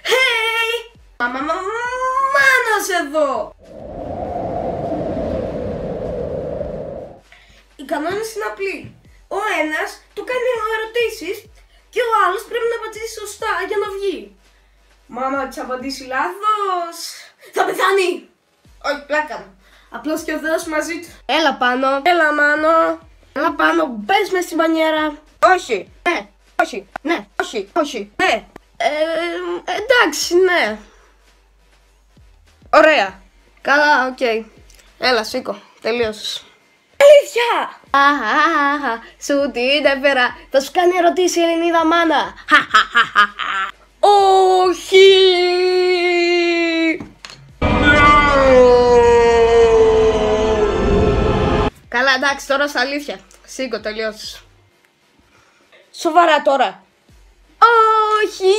Hey! Μάνος εδώ! Οι κανόνες είναι απλοί. Ο ένας του κάνει ερωτήσεις και ο άλλος πρέπει να απαντήσει σωστά για να βγει. Μάμα της απαντήσει λάθος, θα πεθάνει! Όχι, πλάκα. Απλώς και ο Θεός μαζί του. Έλα πάνω. Έλα Μάνο. Έλα πάνω, μπες μες στη μπανιέρα. Όχι. Ναι. Όχι. Ναι. Όχι. Όχι. Ναι. Εντάξει, ναι. Ωραία. Καλά, οκ. Έλα, σήκω. Τελείωσες. Αλήθεια! Αχαχαχα, σου την έφερα. Θα σου κάνει ερωτήσει η Ελληνίδα μάνα. Όχι! Καλά, εντάξει, τώρα στα αλήθεια. Σήκω, τελείωσες. Σοβαρά τώρα. Όχι!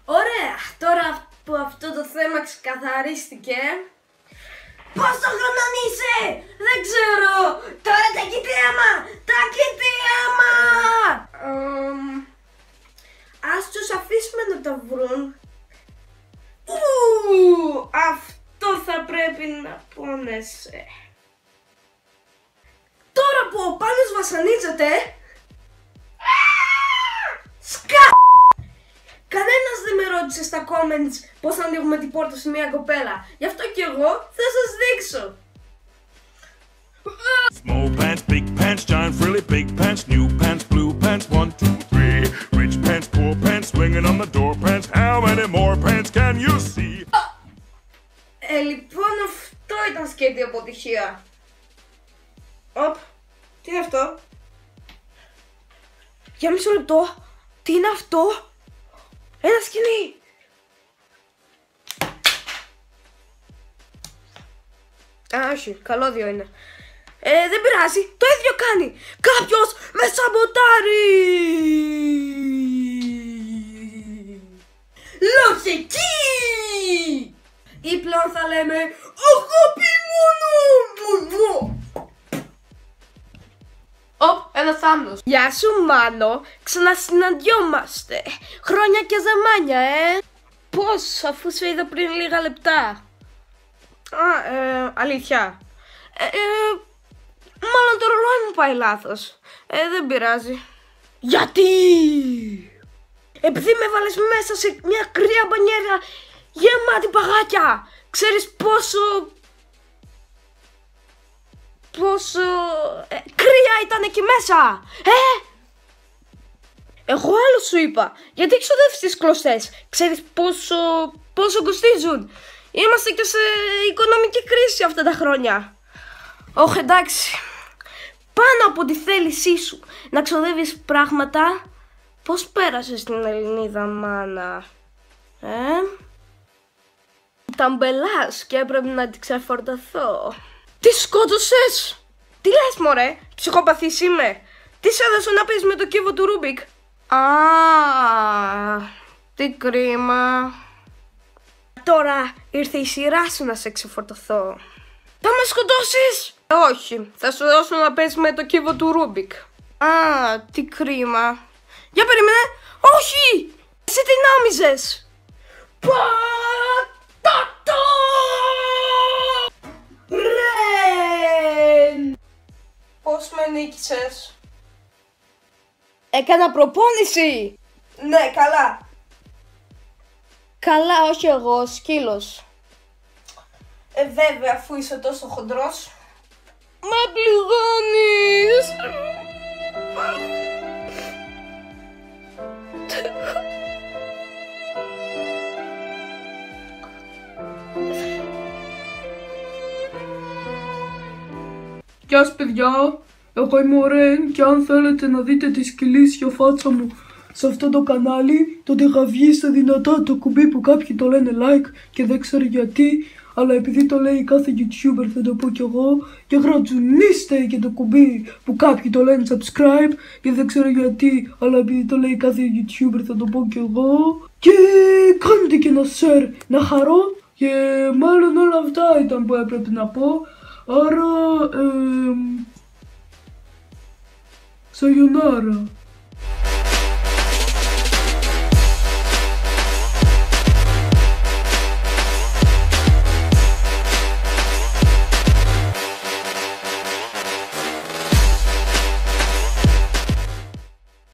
Ωραία, τώρα που αυτό το θέμα ξεκαθαρίστηκε. Πόσο χρονών είσαι! Δεν ξέρω! Τώρα τα κοιτέαμα! Τα κοιτέαμα! Ας τους αφήσουμε να τα βρουν. Αυτό θα πρέπει να πόνεσαι. Τώρα που ο Πάνος βασανίζεται. Κανένας δεν με ρώτησε στα comments πώς θα ανοίγουμε την πόρτα σε μια κοπέλα. Γι' αυτό και εγώ θα σας δείξω. Small pants, big pants, giant frilly big pants, new pants, blue pants, 1, 2, 3. Rich pants, poor pants, swinging on the door pants. How many more pants can you see? Λοιπόν, αυτό ήταν σκέτη αποτυχία. Οπ, τι είναι αυτό? Για μισό λεπτό, τι είναι αυτό? Ένα σκηνή! Α, όχι, καλώδιο είναι. Δεν πειράζει, το ίδιο κάνει! Κάποιος με σαμποτάρει! Λογική! Ή πλέον θα λέμε αγάπη μόνο! Οπ, ένας θάμνος. Γεια σου Μάνο, ξανασυναντιόμαστε. Χρόνια και ζαμάνια, Πώς, αφού σε είδα πριν λίγα λεπτά. Αλήθεια. Μάλλον το ρολόι μου πάει λάθος. Δεν πειράζει. Γιατί? Επειδή με βάλες μέσα σε μια κρύα μπανιέρα γεμάτη παγάκια. Ξέρεις πόσο κρύα ήταν εκεί μέσα, Εγώ άλλο σου είπα, γιατί εξοδεύεις τις κλωστές, ξέρεις πόσο κοστίζουν. Είμαστε και σε οικονομική κρίση αυτά τα χρόνια. Όχι, εντάξει, πάνω από τη θέλησή σου να ξοδεύεις πράγματα, πώς πέρασες την Ελληνίδα μάνα, Ταμπελάς και έπρεπε να την ξεφορτωθώ. Τι σκότωσες? Τι λες μωρέ, ψυχοπαθής είμαι? Τι σε έδωσε να παίζεις με το κύβο του Ρούμπικ? Τι κρίμα. Τώρα ήρθε η σειρά σου να σε ξεφορτωθώ. Θα με σκοτώσεις? Όχι, θα σου δώσω να παίζεις με το κύβο του Ρούμπικ. Τι κρίμα. Για περίμενε. Όχι! Εσύ τι νόμιζες? Πατατό! Πώς με νίκησες? Έκανα προπόνηση. Ναι, καλά. Καλά, όχι εγώ, ο σκύλος. Βέβαια, αφού είσαι τόσο χοντρός. Με πληγώνεις. Γεια σας παιδιά, εγώ είμαι ο Ρεν και αν θέλετε να δείτε τη σκυλίσια φάτσα μου σε αυτό το κανάλι, τότε γαβγίστε δυνατά το κουμπί που κάποιοι το λένε like και δεν ξέρω γιατί, αλλά επειδή το λέει κάθε YouTuber θα το πω κι εγώ, και γρατζουνίστε και το κουμπί που κάποιοι το λένε subscribe και δεν ξέρω γιατί, αλλά επειδή το λέει κάθε YouTuber θα το πω κι εγώ, και κάντε και ένα share να χαρώ Και μάλλον όλα αυτά ήταν που έπρεπε να πω. Άρα, σαγιονάρα.